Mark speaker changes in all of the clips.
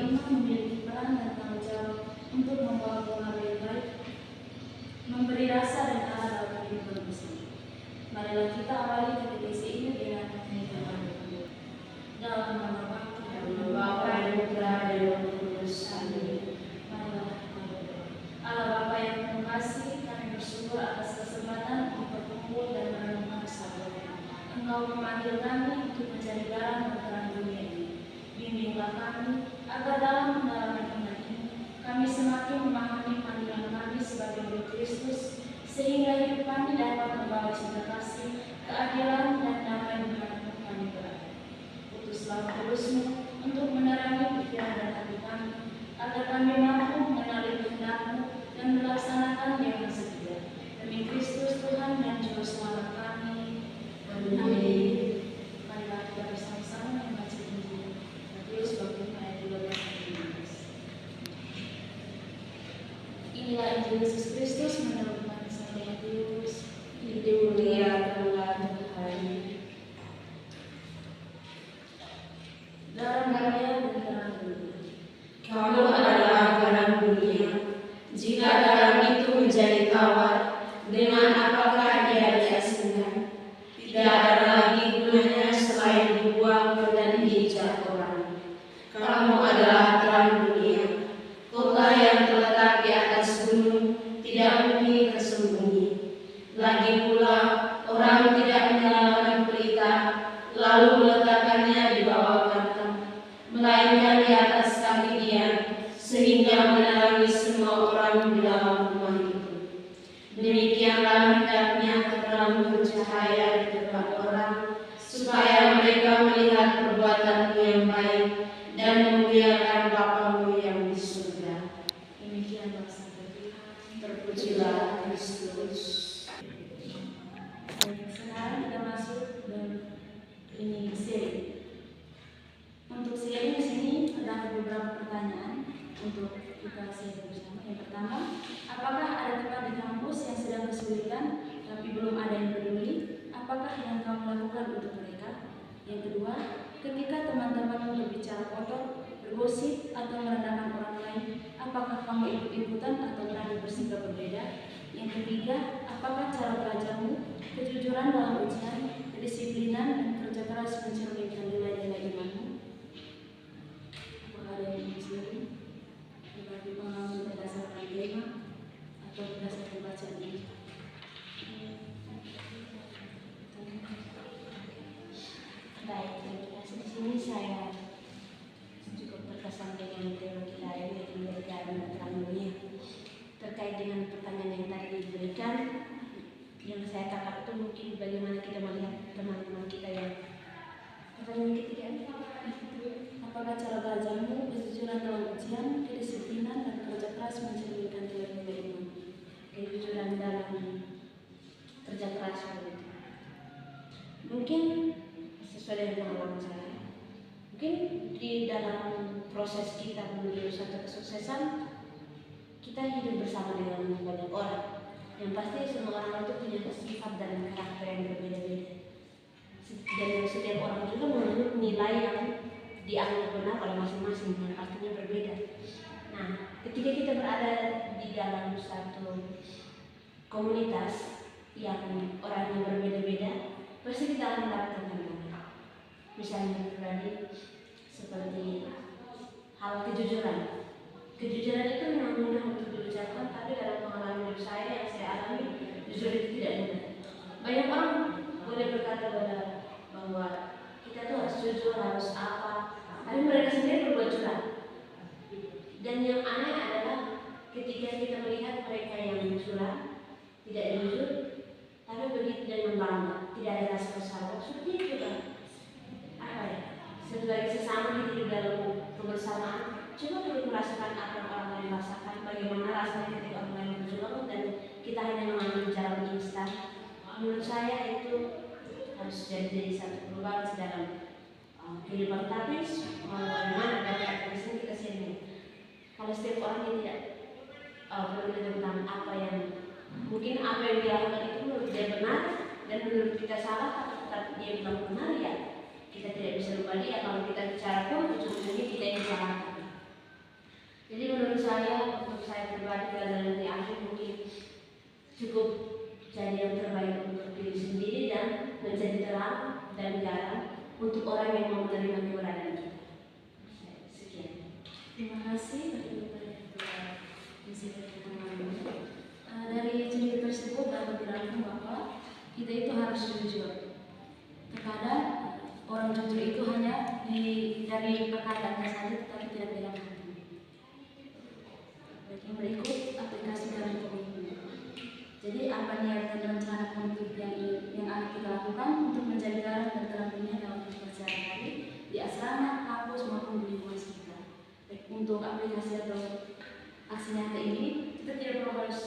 Speaker 1: imam memiliki peran dan tanggung jawab untuk membawa pengaruh yang baik, memberi rasa dan arah dalam kehidupan bersama. Marilah kita awali katekesi ini dengan menyanyikan doa. Dalam nama Bapa dan Putra dan Roh Kudus. Amin. Marilah kita berdoa. Allah Bapa yang penuh kasih, kami bersyukur atas kesempatan untuk berkumpul dan merenungkan sabda-Mu. Engkau memanggil kami untuk mencari garam dan terang dunia ini. Bimbinglah kami agar dalam pendalaman iman ini kami semakin memahami panggilan kami sebagai murid Kristus, sehingga hidup kami dapat membawa cinta kasih, keadilan dan damai dimanapun kami berada. Utuslah Roh-Mu untuk menerangi pikiran dan hati kami, agar kami mampu mengenali kehendak-Mu dan melaksanakan yang setia. Demi Kristus Tuhan dan Juru Selamat kami. Amin. Marilah kita bersama-sama membaca Injil Matius bab 5 ayat 12-15. Inilah Injil Yesus Kristus menurut Matius.
Speaker 2: Dimuliakanlah Tuhan.
Speaker 1: Garam dunia dan terang dunia.
Speaker 2: Kamu adalah garam dunia. Jika garam itu menjadi tawar, dengan apakah dia diasinkan? Tidak ada lagi gunanya selain dibuang ke dan diinjak orang. Kamu adalah terang dunia. Kota yang terletak di atas gunung tidak mungkin tersembunyi. Lagi pula, orang tidak menyalakan pelita lalu meletakkannya di bawah kantong, melainkan di atas kaki dia, sehingga menerangi semua orang di dalam rumah itu. Demikianlah hendaknya terang bercahaya di depan orang, supaya mereka melihat perbuatanmu yang baik dan memuliakan Bapa-Mu yang di surga.
Speaker 1: Demikianlah sabda Tuhan.
Speaker 2: Terpujilah Kristus.
Speaker 1: Sekarang kita masuk dan ini seri. Untuk seri di sini ada beberapa pertanyaan untuk kita share bersama. Yang pertama, apakah ada teman di kampus yang sedang kesulitan tapi belum ada yang peduli? Apakah yang kamu lakukan untuk mereka? Yang kedua, ketika teman-teman berbicara kotor, bergosip atau merendahkan orang lain, apakah kamu ikut-ikutan atau berani bersikap berbeda? Yang ketiga, apakah cara belajarmu, kejujuran dalam ujian, kedisiplinan dan kerja keras mencerminkan nilai-nilai imanmu? Apakah ada yang mencuri? Berbagi pengalaman berdasarkan tema atau berdasarkan bacaan ini?
Speaker 3: Baik, terima kasih. Di sini saya cukup terkesan dengan teologi lain yaitu garam dan terang dunia. Terkait dengan pertanyaan yang tadi diberikan, yang saya tangkap itu mungkin bagaimana kita melihat teman-teman kita yang pertanyaan ketiga,
Speaker 1: apakah cara belajarmu, kejujuran dalam ujian, kedisiplinan dan kerja keras mencerminkan nilai-nilai iman?
Speaker 3: kejujuran dalam kerja keras begitu. Mungkin sesuai dengan pengalaman saya, mungkin di dalam proses kita menuju satu kesuksesan, kita hidup bersama dengan banyak orang. Yang pasti semua orang itu punya sifat dan karakter yang berbeda-beda. Dan setiap orang juga menurut nilai yang dianggap benar oleh masing-masing, yang artinya berbeda. Nah, ketika kita berada di dalam satu komunitas yang orangnya berbeda-beda, pasti kita akan mendapatkan tantangan. Misalnya tadi seperti hal kejujuran. Kejujuran itu memang mudah untuk dibicarakan, tapi dalam pengalaman hidup saya yang saya alami, jujur itu tidak mudah. Banyak orang boleh berkata bahwa kita tuh harus jujur, harus apa, tapi mereka sendiri berbuat curang. Dan yang aneh adalah ketika kita melihat mereka yang curang, tidak jujur, tapi begitu dengan bangga, tidak ada rasa bersalah. Seperti itu kan? Apa ya? Sebagai sesama hidup dalam kebersamaan, coba kita merasakan apa yang orang lain rasakan, bagaimana rasanya ketika orang lain berjuang dan kita hanya mengambil jalan instan. Menurut saya itu harus jadi satu perubahan dalam kehidupan. Tapi bagaimana dapat di sini kita sendiri. Kalau setiap orang yang tidak peduli tentang apa yang mungkin apa yang dia lakukan itu menurut dia benar dan menurut kita salah, tapi dia bilang benar, ya kita tidak bisa lupa dia. Kalau kita bicara pun ujung-ujungnya kita yang disalahkan. untuk saya pribadi pelajaran di akhir mungkin cukup jadi yang terbaik untuk diri sendiri dan menjadi terang dan garam untuk orang yang mau menerima keberadaan kita. Sekian.
Speaker 1: Terima kasih bagi Bapak yang telah disediakan kami. Dari cerita tersebut dapat dirangkum bahwa kita itu harus jujur. Terkadang orang jujur itu hanya dari perkataannya saja, tetapi tidak dalam hati. Yang berikut aplikasi dalam komitmen. Jadi apa niat dan rencana konkret yang akan kita lakukan untuk menjadi garam dan terang dunia dalam kehidupan sehari-hari di asrama, kampus maupun di lingkungan sekitar. Untuk aplikasi atau aksi nyata ini kita tidak perlu harus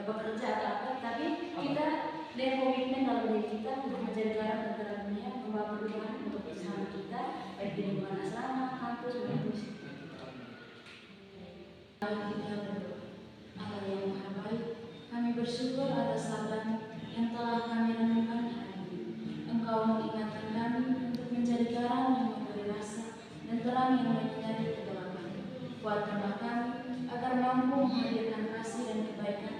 Speaker 1: bekerja atau apa, tapi kita dengan komitmen dalam diri kita untuk menjadi garam dan terang dunia, membawa perubahan untuk bersama kita baik di lingkungan asrama, kampus maupun sekitar. Kita berdoa. Allah yang Maha Baik, kami bersyukur atas sabdamu yang telah kami renungkan hari ini. Engkau mengingatkan kami untuk menjadi garam yang memberi rasa dan terang yang menyinari kegelapan. Kuatkanlah kami agar mampu menghadirkan kasih dan kebaikan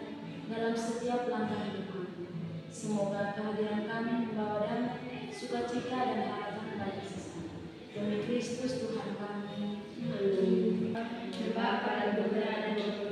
Speaker 1: dalam setiap langkah hidup kami. Semoga kehadiran kami membawa damai, sukacita dan harapan bagi sesama. Demi Kristus Tuhan kami.
Speaker 2: Amin. Bapa dan Putra dan Roh